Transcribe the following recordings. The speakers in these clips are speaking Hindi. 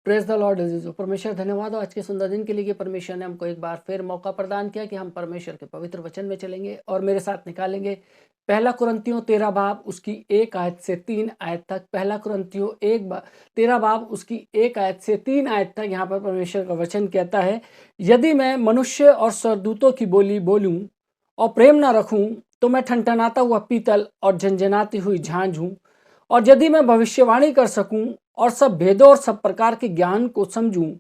Praise the Lord अजीजों। परमेश्वर धन्यवाद हो आज के सुंदर दिन के लिए कि परमेश्वर ने हमको एक बार फिर मौका प्रदान किया कि हम परमेश्वर के पवित्र वचन में चलेंगे और मेरे साथ निकालेंगे पहला कुरिन्थियों 13 बाब उसकी 1 आयत से 3 आयत तक। पहला कुरिन्थियों 13 बाब उसकी 1 आयत से 3 आयत तक यहाँ पर परमेश्वर का वचन कहता है, यदि मैं मनुष्य और स्वर्गदूतों की बोली बोलूं और प्रेम न रखूं तो मैं ठनठनाता हुआ पीतल और झनझनाती हुई झांझ हूं। और यदि मैं भविष्यवाणी कर सकूं और सब भेदों और सब प्रकार के ज्ञान को समझूं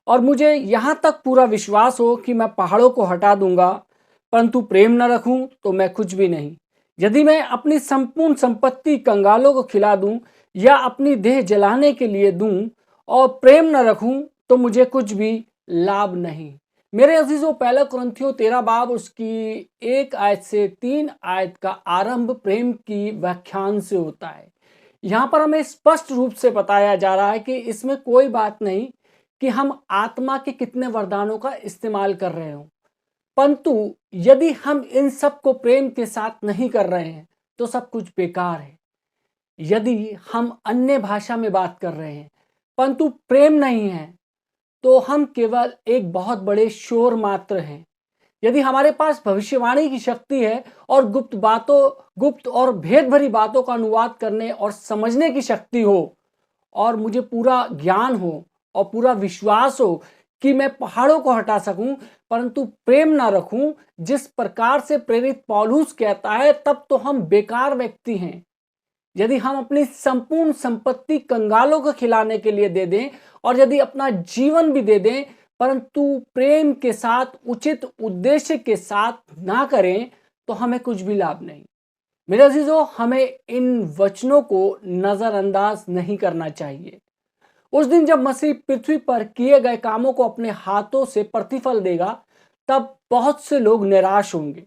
और मुझे यहाँ तक पूरा विश्वास हो कि मैं पहाड़ों को हटा दूंगा, परंतु प्रेम न रखूं तो मैं कुछ भी नहीं। यदि मैं अपनी संपूर्ण संपत्ति कंगालों को खिला दूं या अपनी देह जलाने के लिए दूं और प्रेम न रखूं तो मुझे कुछ भी लाभ नहीं। मेरे अजीजों, पहला कुरिन्थियों 13 बाब उसकी 1 आयत से 3 आयत का आरंभ प्रेम की व्याख्यान से होता है। यहाँ पर हमें स्पष्ट रूप से बताया जा रहा है कि इसमें कोई बात नहीं कि हम आत्मा के कितने वरदानों का इस्तेमाल कर रहे हो, परंतु यदि हम इन सब को प्रेम के साथ नहीं कर रहे हैं तो सब कुछ बेकार है। यदि हम अन्य भाषा में बात कर रहे हैं परंतु प्रेम नहीं है तो हम केवल एक बहुत बड़े शोर मात्र हैं। यदि हमारे पास भविष्यवाणी की शक्ति है और गुप्त और भेद भरी बातों का अनुवाद करने और समझने की शक्ति हो और मुझे पूरा ज्ञान हो और पूरा विश्वास हो कि मैं पहाड़ों को हटा सकूं, परंतु प्रेम ना रखूं जिस प्रकार से प्रेरित पौलुस कहता है, तब तो हम बेकार व्यक्ति हैं। यदि हम अपनी संपूर्ण संपत्ति कंगालों को खिलाने के लिए दे दें और यदि अपना जीवन भी दे दें परंतु प्रेम के साथ, उचित उद्देश्य के साथ ना करें तो हमें कुछ भी लाभ नहीं। मेरे अजीजों, हमें इन वचनों को नजरअंदाज नहीं करना चाहिए। उस दिन जब मसीह पृथ्वी पर किए गए कामों को अपने हाथों से प्रतिफल देगा तब बहुत से लोग निराश होंगे,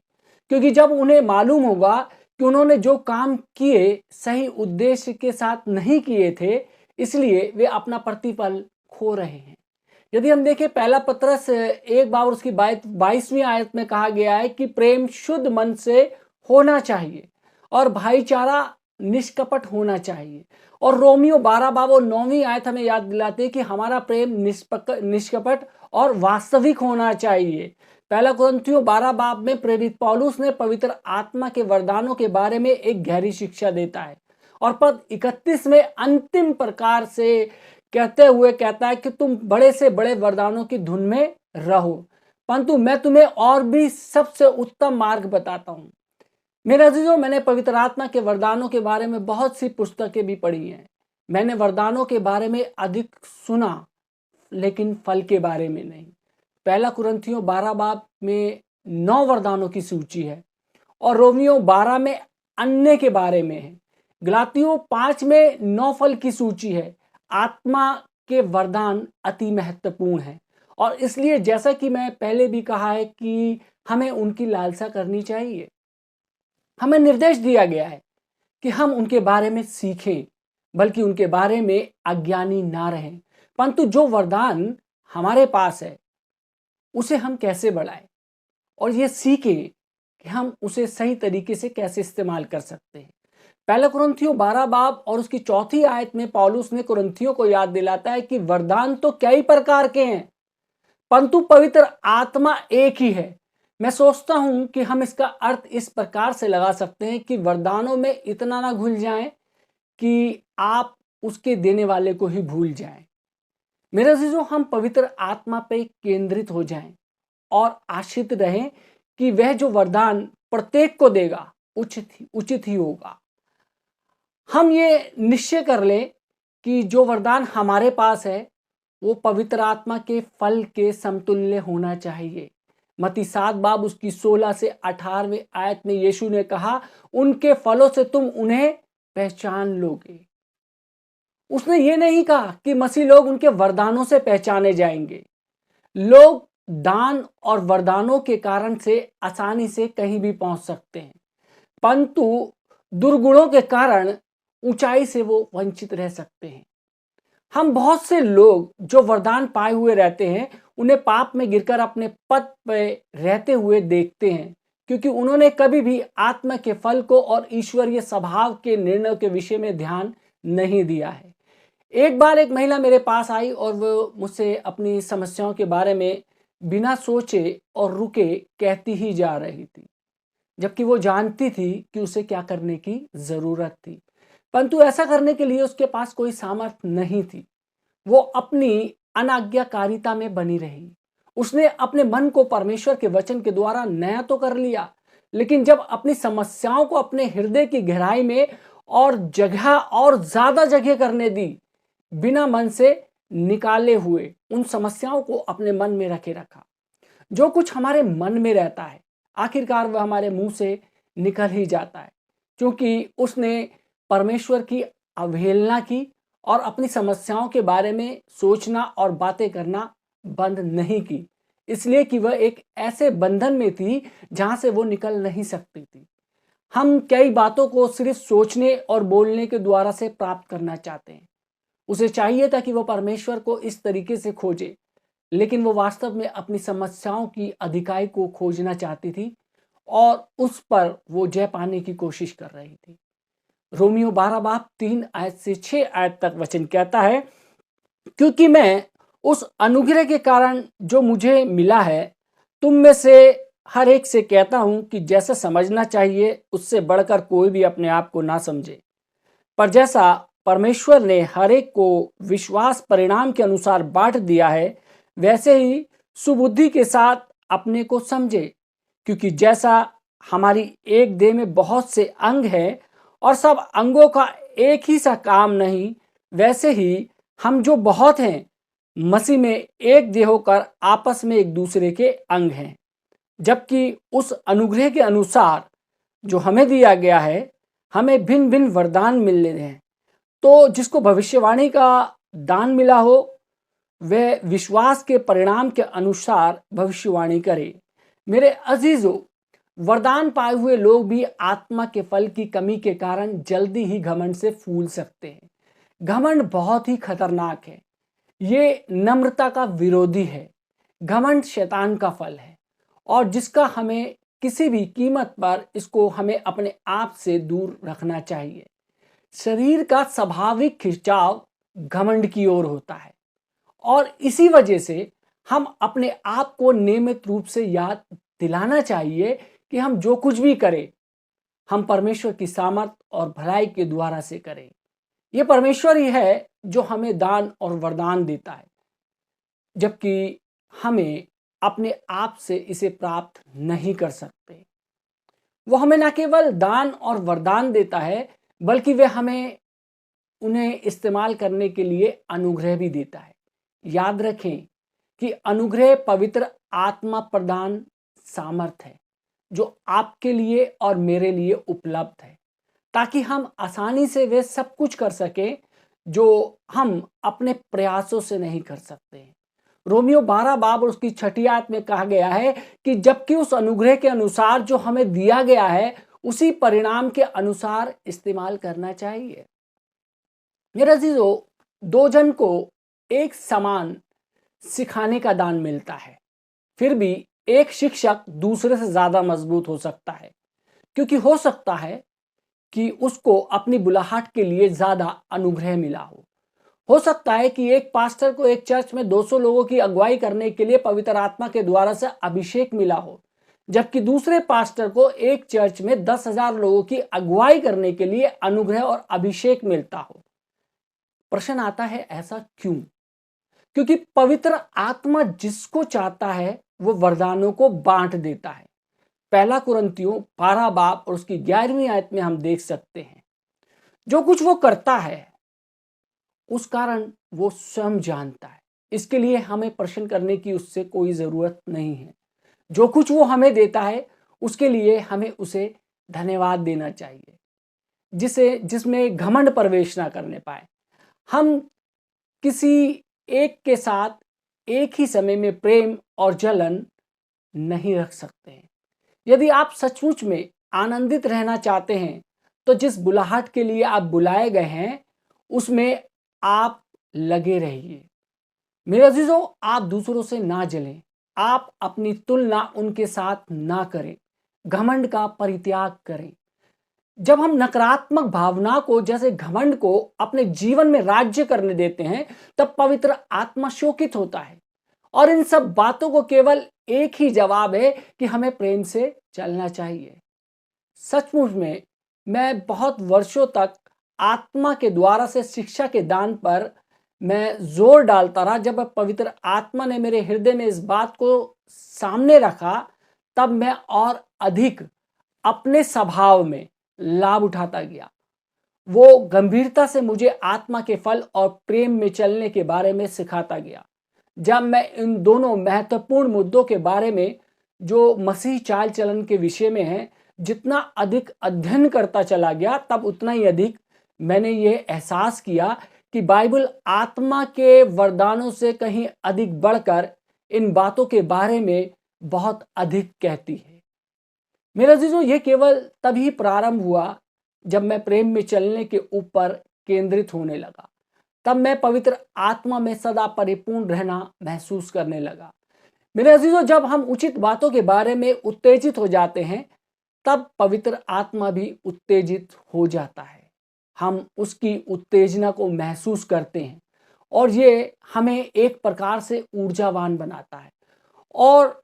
क्योंकि जब उन्हें मालूम होगा कि उन्होंने जो काम किए सही उद्देश्य के साथ नहीं किए थे, इसलिए वे अपना प्रतिफल खो रहे हैं। यदि हम देखें पहला पत्रस 1 बाब उसकी 22वीं आयत में कहा गया है कि प्रेम शुद्ध मन से होना चाहिए और भाईचारा निष्कपट होना चाहिए। और रोमियो 12 बाब और 9वीं आयत हमें याद दिलाते हैं कि हमारा प्रेम निष्कपट और वास्तविक होना चाहिए। पहला कुरिन्थियों 12 बाब में प्रेरित पौलुस ने पवित्र आत्मा के वरदानों के बारे में एक गहरी शिक्षा देता है और पद 31 में अंतिम प्रकार से कहते हुए कहता है कि तुम बड़े से बड़े वरदानों की धुन में रहो, परंतु मैं तुम्हें और भी सबसे उत्तम मार्ग बताता हूं। मेरे अजीजों, मैंने पवित्र आत्मा के वरदानों के बारे में बहुत सी पुस्तकें भी पढ़ी हैं। मैंने वरदानों के बारे में अधिक सुना लेकिन फल के बारे में नहीं। पहला कुरिन्थियों 12 बाब में 9 वरदानों की सूची है और रोमियो 12 में अन्य के बारे में है। गलातियों 5 में 9 फल की सूची है। आत्मा के वरदान अति महत्वपूर्ण है और इसलिए जैसा कि मैं पहले भी कहा है कि हमें उनकी लालसा करनी चाहिए। हमें निर्देश दिया गया है कि हम उनके बारे में सीखें, बल्कि उनके बारे में अज्ञानी ना रहें। परंतु जो वरदान हमारे पास है उसे हम कैसे बढ़ाएं और ये सीखें कि हम उसे सही तरीके से कैसे इस्तेमाल कर सकते हैं। पहला कुरिन्थियों 12 बाब और उसकी 4वीं आयत में पौलुस ने कुरिन्थियों को याद दिलाता है कि वरदान तो कई प्रकार के हैं परंतु पवित्र आत्मा एक ही है। मैं सोचता हूं कि हम इसका अर्थ इस प्रकार से लगा सकते हैं कि वरदानों में इतना ना घुल जाएं कि आप उसके देने वाले को ही भूल जाएं। मेरे अजीजों, हम पवित्र आत्मा पे केंद्रित हो जाएं और आश्रित रहें कि वह जो वरदान प्रत्येक को देगा उचित ही होगा। हम ये निश्चय कर लें कि जो वरदान हमारे पास है वो पवित्र आत्मा के फल के समतुल्य होना चाहिए। मत्ती 7 बाब उसकी 16 से 18वें आयत में यीशु ने कहा, उनके फलों से तुम उन्हें पहचान लोगे। उसने ये नहीं कहा कि मसीह लोग उनके वरदानों से पहचाने जाएंगे। लोग दान और वरदानों के कारण से आसानी से कहीं भी पहुंच सकते हैं, परंतु दुर्गुणों के कारण ऊंचाई से वो वंचित रह सकते हैं। हम बहुत से लोग जो वरदान पाए हुए रहते हैं उन्हें पाप में गिरकर अपने पद पे रहते हुए देखते हैं, क्योंकि उन्होंने कभी भी आत्मा के फल को और ईश्वरीय स्वभाव के निर्णय के विषय में ध्यान नहीं दिया है। एक बार एक महिला मेरे पास आई और वो मुझसे अपनी समस्याओं के बारे में बिना सोचे और रुके कहती ही जा रही थी, जबकि वो जानती थी कि उसे क्या करने की ज़रूरत थी। परंतु ऐसा करने के लिए उसके पास कोई सामर्थ्य नहीं थी। वो अपनी अनाज्ञाकारिता में बनी रही। उसने अपने मन को परमेश्वर के वचन के द्वारा नया तो कर लिया, लेकिन जब अपनी समस्याओं को अपने हृदय की गहराई में और ज़्यादा जगह करने दी, बिना मन से निकाले हुए उन समस्याओं को अपने मन में रखा। जो कुछ हमारे मन में रहता है, आखिरकार वह हमारे मुंह से निकल ही जाता है, क्योंकि उसने परमेश्वर की अवहेलना की और अपनी समस्याओं के बारे में सोचना और बातें करना बंद नहीं की, इसलिए कि वह एक ऐसे बंधन में थी जहां से वो निकल नहीं सकती थी। हम कई बातों को सिर्फ सोचने और बोलने के द्वारा से प्राप्त करना चाहते हैं। उसे चाहिए था कि वो परमेश्वर को इस तरीके से खोजे, लेकिन वो वास्तव में अपनी समस्याओं की अधिकाई को खोजना चाहती थी और उस पर वो जय पाने की कोशिश कर रही थी। रोमियो 12 बाब 3 आयत से 6 आयत तक वचन कहता है, क्योंकि मैं उस अनुग्रह के कारण जो मुझे मिला है, तुम में से हर एक से कहता हूं कि जैसा समझना चाहिए उससे बढ़कर कोई भी अपने आप को ना समझे, पर जैसा परमेश्वर ने हर एक को विश्वास परिणाम के अनुसार बांट दिया है, वैसे ही सुबुद्धि के साथ अपने को समझे। क्योंकि जैसा हमारी एक देह में बहुत से अंग हैं और सब अंगों का एक ही सा काम नहीं, वैसे ही हम जो बहुत हैं मसीह में एक देह होकर आपस में एक दूसरे के अंग हैं। जबकि उस अनुग्रह के अनुसार जो हमें दिया गया है, हमें भिन्न भिन्न वरदान मिले हैं। तो जिसको भविष्यवाणी का दान मिला हो, वह विश्वास के परिणाम के अनुसार भविष्यवाणी करे। मेरे अजीजों, वरदान पाए हुए लोग भी आत्मा के फल की कमी के कारण जल्दी ही घमंड से फूल सकते हैं। घमंड बहुत ही खतरनाक है। ये नम्रता का विरोधी है। घमंड शैतान का फल है और जिसका हमें किसी भी कीमत पर इसको हमें अपने आप से दूर रखना चाहिए। शरीर का स्वाभाविक खिंचाव घमंड की ओर होता है और इसी वजह से हम अपने आप को नियमित रूप से याद दिलाना चाहिए कि हम जो कुछ भी करें, हम परमेश्वर की सामर्थ और भलाई के द्वारा से करें। यह परमेश्वर ही है जो हमें दान और वरदान देता है, जबकि हमें अपने आप से इसे प्राप्त नहीं कर सकते। वो हमें न केवल दान और वरदान देता है, बल्कि वह हमें उन्हें इस्तेमाल करने के लिए अनुग्रह भी देता है। याद रखें कि अनुग्रह पवित्र आत्मा प्रदान सामर्थ है जो आपके लिए और मेरे लिए उपलब्ध है, ताकि हम आसानी से वे सब कुछ कर सकें जो हम अपने प्रयासों से नहीं कर सकते। रोमियो 12 बाब और उसकी 6 आयत में कहा गया है कि जबकि उस अनुग्रह के अनुसार जो हमें दिया गया है, उसी परिणाम के अनुसार इस्तेमाल करना चाहिए। मेरे अजीजों, दो जन को एक समान सिखाने का दान मिलता है, फिर भी एक शिक्षक दूसरे से ज्यादा मजबूत हो सकता है, क्योंकि हो सकता है कि उसको अपनी बुलाहट के लिए ज्यादा अनुग्रह मिला हो सकता है कि एक पास्टर को एक चर्च में 200 लोगों की अगुवाई करने के लिए पवित्र आत्मा के द्वारा से अभिषेक मिला हो, जबकि दूसरे पास्टर को एक चर्च में 10,000 लोगों की अगुवाई करने के लिए अनुग्रह और अभिषेक मिलता हो। प्रश्न आता है, ऐसा क्यों? क्योंकि पवित्र आत्मा जिसको चाहता है वो वरदानों को बांट देता है। पहला कुरिन्थियों 12 बाब और उसकी 11वीं आयत में हम देख सकते हैं, जो कुछ वो करता है उस कारण वो स्वयं जानता है, इसके लिए हमें प्रश्न करने की उससे कोई जरूरत नहीं है। जो कुछ वो हमें देता है उसके लिए हमें उसे धन्यवाद देना चाहिए, जिसमें घमंड प्रवेश ना करने पाए। हम किसी एक के साथ एक ही समय में प्रेम और जलन नहीं रख सकते हैं। यदि आप सचमुच में आनंदित रहना चाहते हैं तो जिस बुलाहट के लिए आप बुलाए गए हैं उसमें आप लगे रहिए। मेरे अजीजों, आप दूसरों से ना जलें, आप अपनी तुलना उनके साथ ना करें, घमंड का परित्याग करें। जब हम नकारात्मक भावना को जैसे घमंड को अपने जीवन में राज्य करने देते हैं, तब पवित्र आत्मा शोकित होता है। और इन सब बातों को केवल एक ही जवाब है कि हमें प्रेम से चलना चाहिए। सचमुच में मैं बहुत वर्षों तक आत्मा के द्वारा से शिक्षा के दान पर मैं जोर डालता रहा। जब पवित्र आत्मा ने मेरे हृदय में इस बात को सामने रखा, तब मैं और अधिक अपने स्वभाव में लाभ उठाता गया। वो गंभीरता से मुझे आत्मा के फल और प्रेम में चलने के बारे में सिखाता गया। जब मैं इन दोनों महत्वपूर्ण मुद्दों के बारे में, जो मसीह चाल चलन के विषय में है, जितना अधिक अध्ययन करता चला गया, तब उतना ही अधिक मैंने ये एहसास किया कि बाइबल आत्मा के वरदानों से कहीं अधिक बढ़कर इन बातों के बारे में बहुत अधिक कहती है। मेरे अजीजों, ये केवल तभी प्रारंभ हुआ जब मैं प्रेम में चलने के ऊपर केंद्रित होने लगा। तब मैं पवित्र आत्मा में सदा परिपूर्ण रहना महसूस करने लगा। मेरे अजीजों, जब हम उचित बातों के बारे में उत्तेजित हो जाते हैं, तब पवित्र आत्मा भी उत्तेजित हो जाता है। हम उसकी उत्तेजना को महसूस करते हैं और ये हमें एक प्रकार से ऊर्जावान बनाता है। और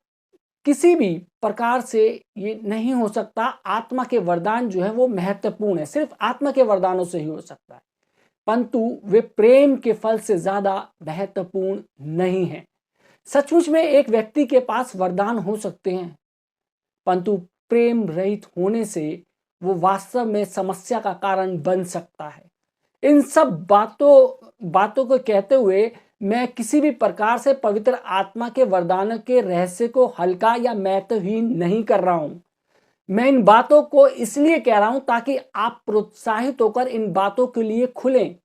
किसी भी प्रकार से ये नहीं हो सकता। आत्मा के वरदान जो है वो महत्वपूर्ण है, सिर्फ आत्मा के वरदानों से ही हो सकता है, परंतु वे प्रेम के फल से ज्यादा महत्वपूर्ण नहीं है। सचमुच में एक व्यक्ति के पास वरदान हो सकते हैं, परंतु प्रेम रहित होने से वो वास्तव में समस्या का कारण बन सकता है। इन सब बातों को कहते हुए मैं किसी भी प्रकार से पवित्र आत्मा के वरदान के रहस्य को हल्का या महत्वहीन नहीं कर रहा हूं। मैं इन बातों को इसलिए कह रहा हूं ताकि आप प्रोत्साहित होकर इन बातों के लिए खुलें।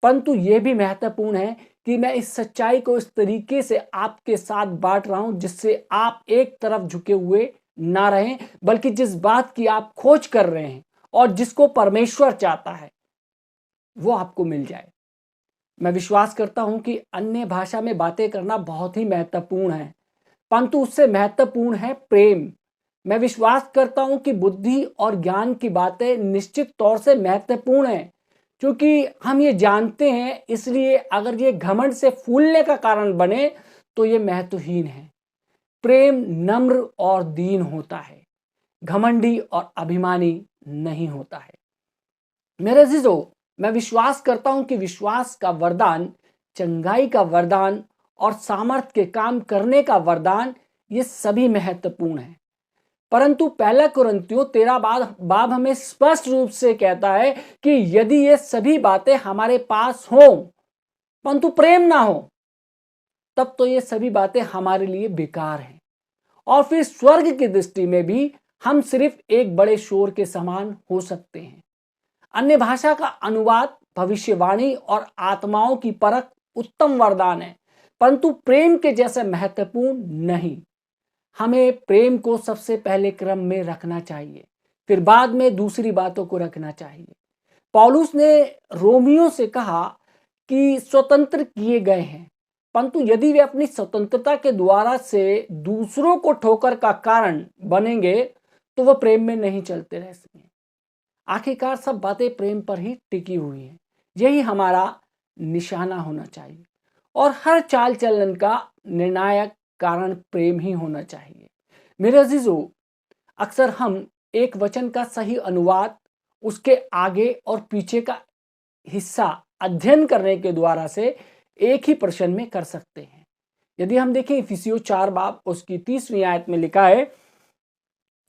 परंतु यह भी महत्वपूर्ण है कि मैं इस सच्चाई को इस तरीके से आपके साथ बांट रहा हूं जिससे आप एक तरफ झुके हुए ना रहें, बल्कि जिस बात की आप खोज कर रहे हैं और जिसको परमेश्वर चाहता है वो आपको मिल जाए। मैं विश्वास करता हूं कि अन्य भाषा में बातें करना बहुत ही महत्वपूर्ण है, परंतु उससे महत्वपूर्ण है प्रेम। मैं विश्वास करता हूं कि बुद्धि और ज्ञान की बातें निश्चित तौर से महत्वपूर्ण हैं, क्योंकि हम ये जानते हैं। इसलिए अगर ये घमंड से फूलने का कारण बने तो ये महत्वहीन है। प्रेम नम्र और दीन होता है, घमंडी और अभिमानी नहीं होता है। मेरे अजीजों, मैं विश्वास करता हूं कि विश्वास का वरदान, चंगाई का वरदान और सामर्थ के काम करने का वरदान, ये सभी महत्वपूर्ण हैं। परंतु पहला कुरिन्थियों 13 बाब हमें स्पष्ट रूप से कहता है कि यदि ये सभी बातें हमारे पास हों परंतु प्रेम ना हो, तब तो ये सभी बातें हमारे लिए बेकार हैं। और फिर स्वर्ग की दृष्टि में भी हम सिर्फ एक बड़े शोर के समान हो सकते हैं। अन्य भाषा का अनुवाद, भविष्यवाणी और आत्माओं की परख उत्तम वरदान है, परंतु प्रेम के जैसे महत्वपूर्ण नहीं। हमें प्रेम को सबसे पहले क्रम में रखना चाहिए, फिर बाद में दूसरी बातों को रखना चाहिए। पौलुस ने रोमियो से कहा कि स्वतंत्र किए गए हैं, परंतु यदि वे अपनी स्वतंत्रता के द्वारा से दूसरों को ठोकर का कारण बनेंगे तो वह प्रेम में नहीं चलते रह सकेंगे। आखिरकार सब बातें प्रेम पर ही टिकी हुई हैं। यही हमारा निशाना होना चाहिए और हर चाल चलन का निर्णायक कारण प्रेम ही होना चाहिए। मेरे अजीजों, अक्सर हम एक वचन का सही अनुवाद, उसके आगे और पीछे का हिस्सा अध्ययन करने के द्वारा से एक ही प्रश्न में कर सकते हैं। यदि हम देखें इफिसियों 4 बाब उसकी 30वीं आयत में लिखा है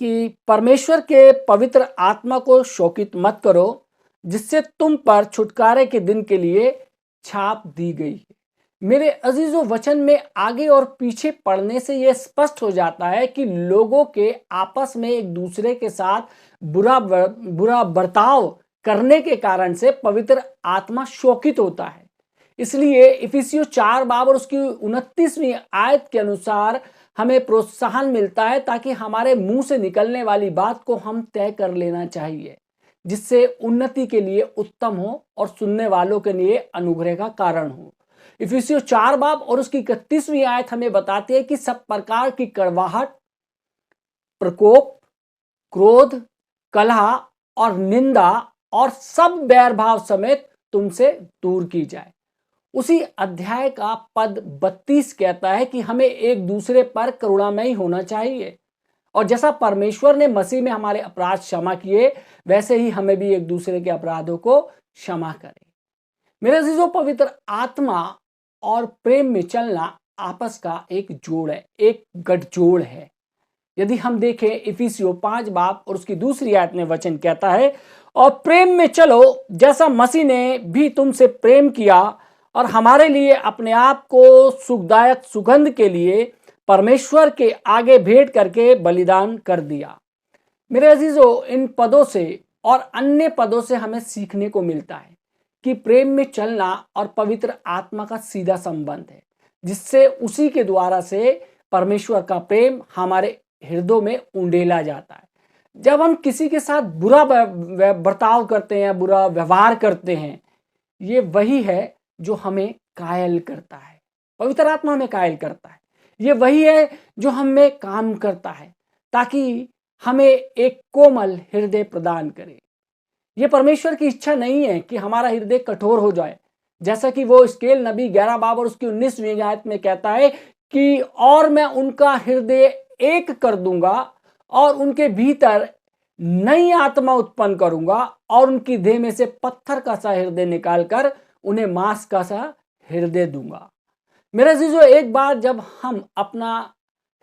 कि परमेश्वर के पवित्र आत्मा को शोकित मत करो, जिससे तुम पर छुटकारे के दिन के लिए छाप दी गई है। मेरे अजीजों, वचन में आगे और पीछे पढ़ने से यह स्पष्ट हो जाता है कि लोगों के आपस में एक दूसरे के साथ बुरा बर्ताव करने के कारण से पवित्र आत्मा शोकित होता है। इसलिए इफिसियों 4 बाब और उसकी 29वीं आयत के अनुसार हमें प्रोत्साहन मिलता है ताकि हमारे मुंह से निकलने वाली बात को हम तय कर लेना चाहिए, जिससे उन्नति के लिए उत्तम हो और सुनने वालों के लिए अनुग्रह का कारण हो। इफिसियों 4 बाब और उसकी 31वीं आयत हमें बताती है कि सब प्रकार की कड़वाहट, प्रकोप, क्रोध, कलह और निंदा और सब बैर भाव समेत तुमसे दूर की जाए। उसी अध्याय का पद 32 कहता है कि हमें एक दूसरे पर करुणामयी होना चाहिए, और जैसा परमेश्वर ने मसीह में हमारे अपराध क्षमा किए, वैसे ही हमें भी एक दूसरे के अपराधों को क्षमा करें। मेरे अजीजों, पवित्र आत्मा और प्रेम में चलना आपस का एक जोड़ है, एक गठजोड़ है। यदि हम देखें इफिसियों 5 बाब और उसकी दूसरी आयत में वचन कहता है, और प्रेम में चलो जैसा मसीह ने भी तुमसे प्रेम किया और हमारे लिए अपने आप को सुखदायक सुगंध के लिए परमेश्वर के आगे भेंट करके बलिदान कर दिया। मेरे अजीजों, इन पदों से और अन्य पदों से हमें सीखने को मिलता है कि प्रेम में चलना और पवित्र आत्मा का सीधा संबंध है, जिससे उसी के द्वारा से परमेश्वर का प्रेम हमारे हृदयों में उंडेला जाता है। जब हम किसी के साथ बुरा बर्ताव करते हैं, बुरा व्यवहार करते हैं, ये वही है जो हमें कायल करता है। पवित्र आत्मा हमें कायल करता है। ये वही है जो हमें काम करता है ताकि हमें एक कोमल हृदय प्रदान करे। ये परमेश्वर की इच्छा नहीं है कि हमारा हृदय कठोर हो जाए, जैसा कि वो हिजकिय्येल नबी 11 बाब और उसकी 19वीं आयत में कहता है कि और मैं उनका हृदय एक कर दूंगा और उनके भीतर नई आत्मा उत्पन्न करूंगा और उनकी देह में से पत्थर का सा हृदय निकालकर उन्हें मांस का सा हृदय दूंगा। मेरे अजीजों, एक बार जब हम अपना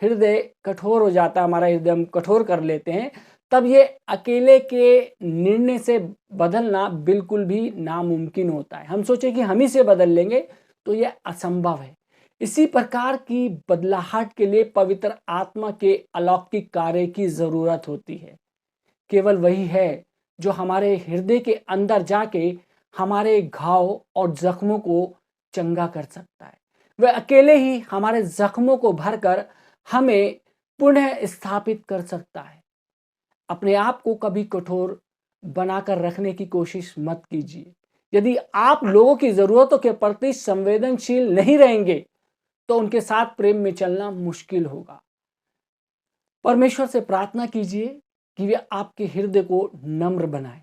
हृदय कठोर हो जाता है, हमारा हृदय हम कठोर कर लेते हैं, तब ये अकेले के निर्णय से बदलना बिल्कुल भी नामुमकिन होता है। हम सोचे कि हम ही से बदल लेंगे, तो यह असंभव है। इसी प्रकार की बदलाहट के लिए पवित्र आत्मा के अलौकिक कार्य की जरूरत होती है। केवल वही है जो हमारे हृदय के अंदर जाके हमारे घाव और जख्मों को चंगा कर सकता है। वह अकेले ही हमारे जख्मों को भरकर हमें पुनः स्थापित कर सकता है। अपने आप को कभी कठोर बनाकर रखने की कोशिश मत कीजिए। यदि आप लोगों की जरूरतों के प्रति संवेदनशील नहीं रहेंगे, तो उनके साथ प्रेम में चलना मुश्किल होगा। परमेश्वर से प्रार्थना कीजिए कि वे आपके हृदय को नम्र बनाए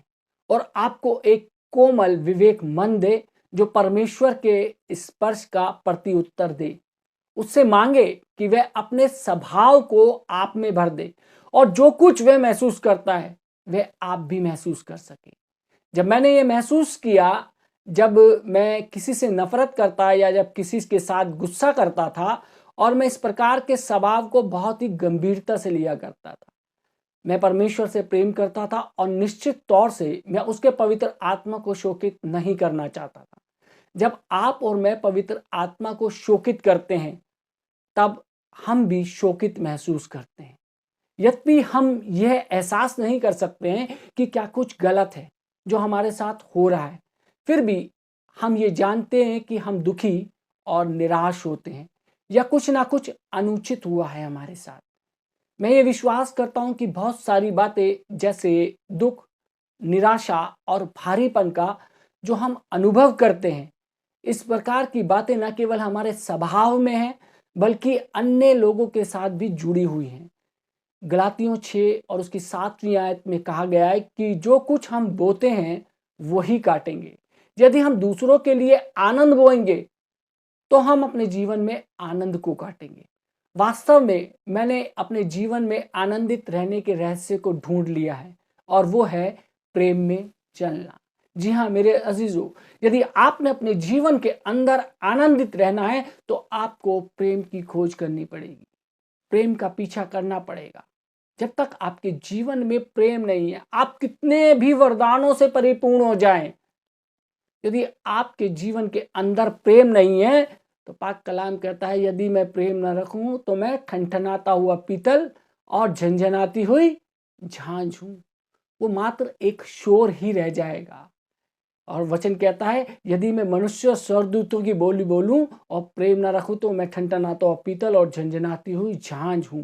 और आपको एक कोमल विवेक मन दे, जो परमेश्वर के स्पर्श का प्रति उत्तर दे। उससे मांगे कि वह अपने स्वभाव को आप में भर दे और जो कुछ वह महसूस करता है वह आप भी महसूस कर सके। जब मैंने ये महसूस किया, जब मैं किसी से नफरत करता या जब किसी के साथ गुस्सा करता था और मैं इस प्रकार के स्वभाव को बहुत ही गंभीरता से लिया करता था, मैं परमेश्वर से प्रेम करता था और निश्चित तौर से मैं उसके पवित्र आत्मा को शोकित नहीं करना चाहता था। जब आप और मैं पवित्र आत्मा को शोकित करते हैं, तब हम भी शोकित महसूस करते हैं। यद्यपि हम यह एहसास नहीं कर सकते हैं कि क्या कुछ गलत है जो हमारे साथ हो रहा है, फिर भी हम ये जानते हैं कि हम दुखी और निराश होते हैं या कुछ ना कुछ अनुचित हुआ है हमारे साथ। मैं ये विश्वास करता हूं कि बहुत सारी बातें जैसे दुख, निराशा और भारीपन का जो हम अनुभव करते हैं, इस प्रकार की बातें न केवल हमारे स्वभाव में हैं, बल्कि अन्य लोगों के साथ भी जुड़ी हुई हैं। गलातियों 6 और उसकी 7वीं आयत में कहा गया है कि जो कुछ हम बोते हैं वही काटेंगे। यदि हम दूसरों के लिए आनंद बोएंगे, तो हम अपने जीवन में आनंद को काटेंगे। वास्तव में मैंने अपने जीवन में आनंदित रहने के रहस्य को ढूंढ लिया है, और वो है प्रेम में चलना। जी हाँ मेरे अजीजों, यदि आपने अपने जीवन के अंदर आनंदित रहना है, तो आपको प्रेम की खोज करनी पड़ेगी, प्रेम का पीछा करना पड़ेगा। जब तक आपके जीवन में प्रेम नहीं है, आप कितने भी वरदानों से परिपूर्ण हो जाएं, यदि आपके जीवन के अंदर प्रेम नहीं है, तो पाक कलाम कहता है, यदि मैं प्रेम न रखूं तो मैं ठनठनाता हुआ पीतल और झंझनाती हुई झांझ हूं। वो मात्र एक शोर ही रह जाएगा। और वचन कहता है, यदि मैं मनुष्य स्वर्गदूतों की बोली बोलूं और प्रेम ना रखूं तो मैं ठनठनाता हुआ पीतल और झंझनाती हुई झांझ हूं।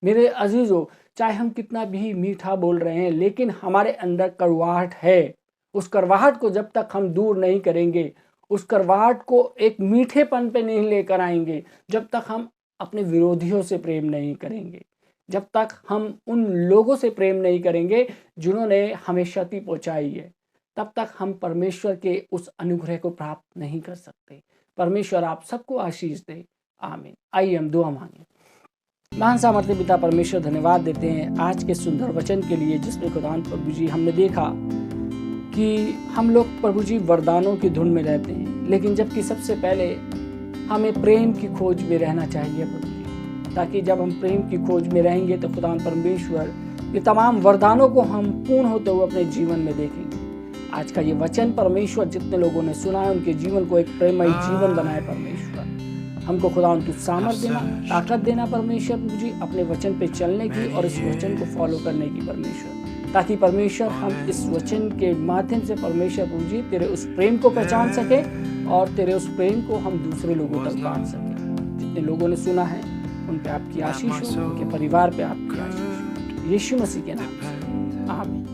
मेरे अजीजों, चाहे हम कितना भी मीठा बोल रहे हैं, लेकिन हमारे अंदर कड़वाहट है। उस कड़वाहट को जब तक हम दूर नहीं करेंगे, उस कड़वाहट को एक मीठेपन पे नहीं लेकर आएंगे, जब तक हम अपने विरोधियों से प्रेम नहीं करेंगे। जब तक हम उन लोगों से प्रेम नहीं करेंगे जिन्होंने हमें क्षति पहुंचाई है, तब तक हम परमेश्वर के उस अनुग्रह को प्राप्त नहीं कर सकते। परमेश्वर आप सबको आशीष दे। आमीन। आइए हम दुआ मांगे। महान सामर्थ्य पिता परमेश्वर, धन्यवाद देते हैं आज के सुंदर वचन के लिए, जिसमें खुदावंद प्रभु जी हमने देखा कि हम लोग प्रभु जी वरदानों की धुन में रहते हैं, लेकिन जबकि सबसे पहले हमें प्रेम की खोज में रहना चाहिए प्रभु जी, ताकि जब हम प्रेम की खोज में रहेंगे तो खुदावंद परमेश्वर ये तमाम वरदानों को हम पूर्ण होते हुए अपने जीवन में देखेंगे। आज का ये वचन परमेश्वर जितने लोगों ने सुना है उनके जीवन को एक प्रेममय जीवन बनाए परमेश्वर। हमको खुदावंद तू सामर्थ्य देना, ताकत देना परमेश्वर प्रभु जी, अपने वचन पे चलने की और इस वचन को फॉलो करने की परमेश्वर, ताकि परमेश्वर हम इस वचन के माध्यम से परमेश्वर प्रभु जी तेरे उस प्रेम को पहचान सके और तेरे उस प्रेम को हम दूसरे लोगों तक बांट सके। जितने लोगों ने सुना है उन पे आपकी आशीष हो, उनके परिवार पे आपकी आशीष हो, यीशु मसीह के नाम से आमीन।